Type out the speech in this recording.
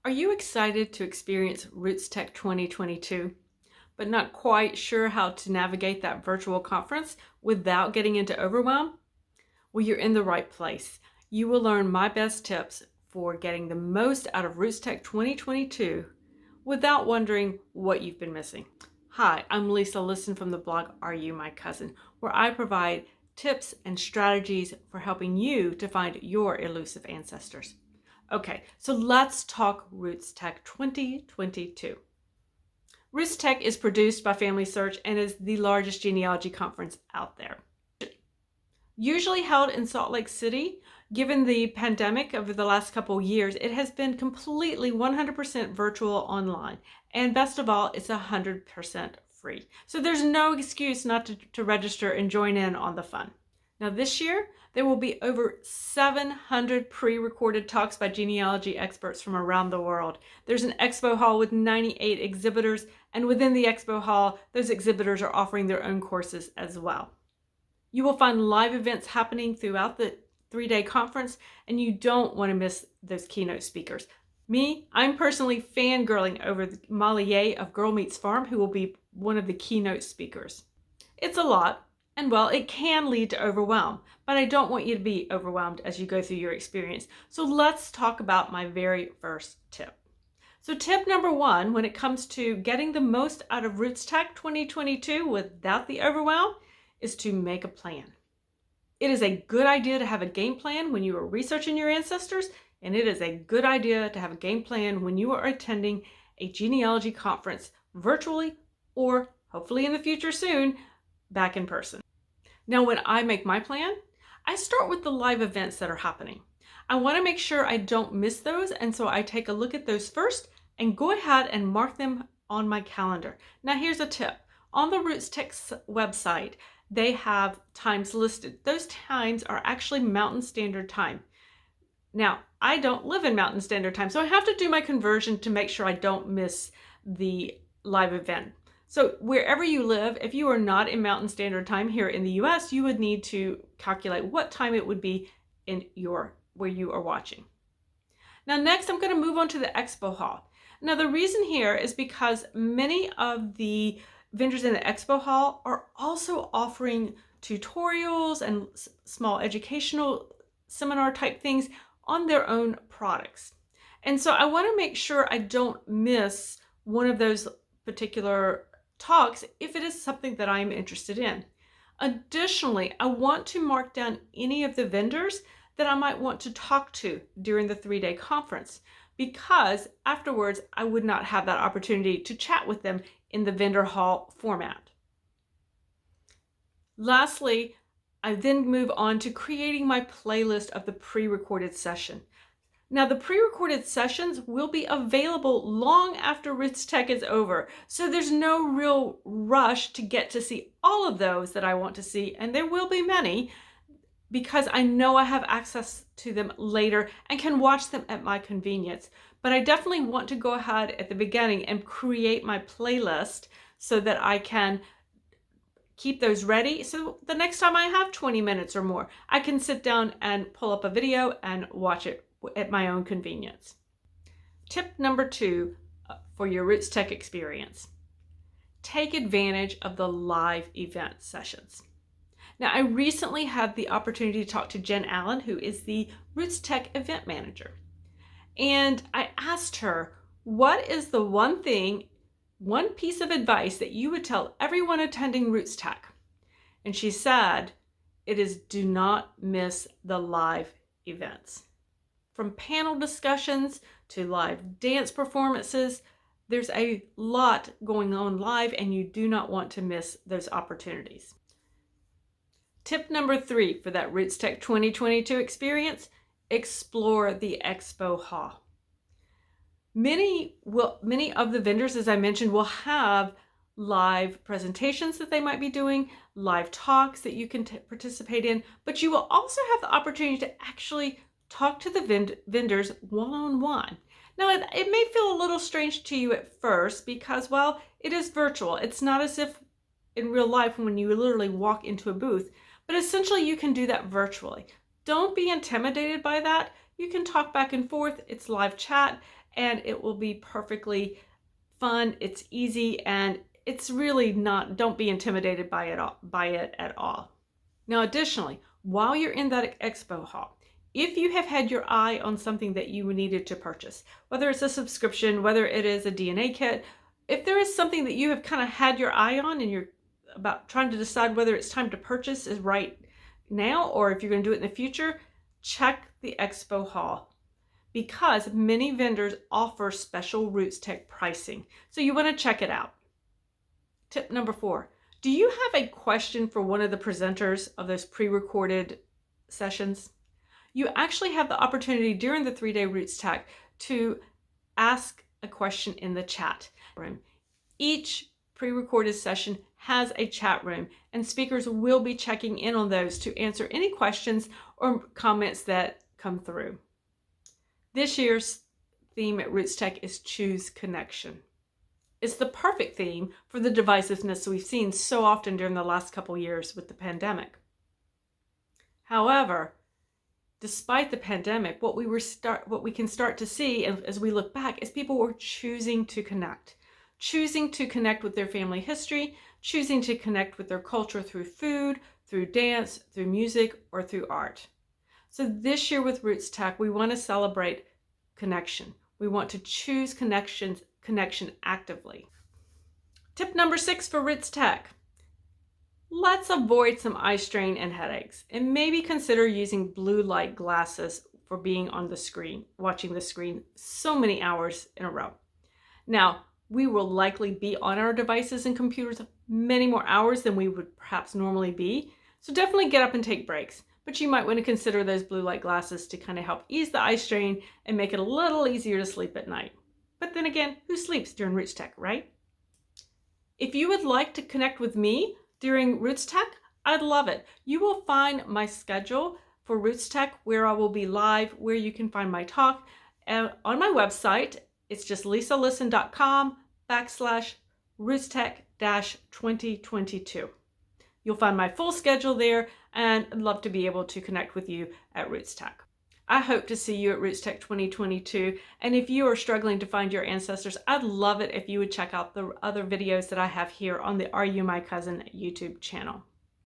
Are you excited to experience RootsTech 2022, but not quite sure how to navigate that virtual conference without getting into overwhelm? Well, you're in the right place. You will learn my best tips for getting the most out of RootsTech 2022 without wondering what you've been missing. Hi, I'm Lisa Liston from the blog Are You My Cousin, where I provide tips and strategies for helping you to find your elusive ancestors. Okay, so let's talk RootsTech 2022. RootsTech is produced by Family Search and is the largest genealogy conference out there. Usually held in Salt Lake City, given the pandemic over the last couple of years, it has been completely 100% virtual online. And best of all, it's 100% free. So there's no excuse not to register and join in on the fun. Now this year, there will be over 700 pre-recorded talks by genealogy experts from around the world. There's an Expo Hall with 98 exhibitors, and within the Expo Hall, those exhibitors are offering their own courses as well. You will find live events happening throughout the 3-day conference, and you don't want to miss those keynote speakers. Me, I'm personally fangirling over Molly Ye of Girl Meets Farm, who will be one of the keynote speakers. It's a lot. And well, it can lead to overwhelm, but I don't want you to be overwhelmed as you go through your experience. So let's talk about my very first tip. So tip number 1, when it comes to getting the most out of RootsTech 2022 without the overwhelm, is to make a plan. It is a good idea to have a game plan when you are researching your ancestors, and it is a good idea to have a game plan when you are attending a genealogy conference virtually or hopefully in the future soon, back in person. Now, when I make my plan, I start with the live events that are happening. I want to make sure I don't miss those, and so I take a look at those first and go ahead and mark them on my calendar. Now, here's a tip. On the RootsTech website, they have times listed. Those times are actually Mountain Standard Time. Now, I don't live in Mountain Standard Time, so I have to do my conversion to make sure I don't miss the live event. So wherever you live, if you are not in Mountain Standard Time here in the US, you would need to calculate what time it would be in where you are watching. Now next, I'm going to move on to the Expo Hall. Now the reason here is because many of the vendors in the Expo Hall are also offering tutorials and small educational seminar type things on their own products. And so I want to make sure I don't miss one of those particular talks if it is something that I'm interested in. Additionally, I want to mark down any of the vendors that I might want to talk to during the 3-day conference, because afterwards I would not have that opportunity to chat with them in the vendor hall format. Lastly, I then move on to creating my playlist of the pre-recorded session. Now, the pre-recorded sessions will be available long after RootsTech is over, so there's no real rush to get to see all of those that I want to see, and there will be many, because I know I have access to them later and can watch them at my convenience. But I definitely want to go ahead at the beginning and create my playlist so that I can keep those ready. So the next time I have 20 minutes or more, I can sit down and pull up a video and watch it at my own convenience. Tip number 2 for your RootsTech experience: take advantage of the live event sessions. Now, I recently had the opportunity to talk to Jen Allen, who is the RootsTech event manager. And I asked her, what is the one piece of advice that you would tell everyone attending RootsTech? And she said, it is do not miss the live events. From panel discussions to live dance performances, there's a lot going on live, and you do not want to miss those opportunities. Tip number 3 for that RootsTech 2022 experience: explore the Expo Hall. Many of the vendors, as I mentioned, will have live presentations that they might be doing, live talks that you can participate in, but you will also have the opportunity to actually talk to the vendors one-on-one. Now, it may feel a little strange to you at first because, well, it is virtual. It's not as if in real life when you literally walk into a booth, but essentially you can do that virtually. Don't be intimidated by that. You can talk back and forth. It's live chat, and it will be perfectly fun. It's easy, and it's really not, don't be intimidated by it at all. Now, additionally, while you're in that expo hall, if you have had your eye on something that you needed to purchase, whether it's a subscription, whether it is a DNA kit, if there is something that you have kind of had your eye on and you're about trying to decide whether it's time to purchase is right now or if you're going to do it in the future, check the expo hall, because many vendors offer special RootsTech pricing. So you want to check it out. Tip number 4. Do you have a question for one of the presenters of those pre-recorded sessions? You actually have the opportunity during the 3-day RootsTech to ask a question in the chat room. Each pre-recorded session has a chat room, and speakers will be checking in on those to answer any questions or comments that come through. This year's theme at RootsTech is Choose Connection. It's the perfect theme for the divisiveness we've seen so often during the last couple years with the pandemic. However, despite the pandemic, what we can start to see as we look back is people were choosing to connect with their family history, choosing to connect with their culture through food, through dance, through music, or through art. So this year with RootsTech, we want to celebrate connection. We want to choose connection actively. Tip number 6 for RootsTech. Let's avoid some eye strain and headaches, and maybe consider using blue light glasses for being on the screen, watching the screen so many hours in a row. Now, we will likely be on our devices and computers many more hours than we would perhaps normally be, so definitely get up and take breaks. But you might want to consider those blue light glasses to kind of help ease the eye strain and make it a little easier to sleep at night. But then again, who sleeps during RootsTech, right? If you would like to connect with me during RootsTech, I'd love it. You will find my schedule for RootsTech, where I will be live, where you can find my talk. And on my website, it's just lisalisten.com/RootsTech-2022. You'll find my full schedule there, and I'd love to be able to connect with you at RootsTech. I hope to see you at RootsTech 2022. And if you are struggling to find your ancestors, I'd love it if you would check out the other videos that I have here on the Are You My Cousin YouTube channel.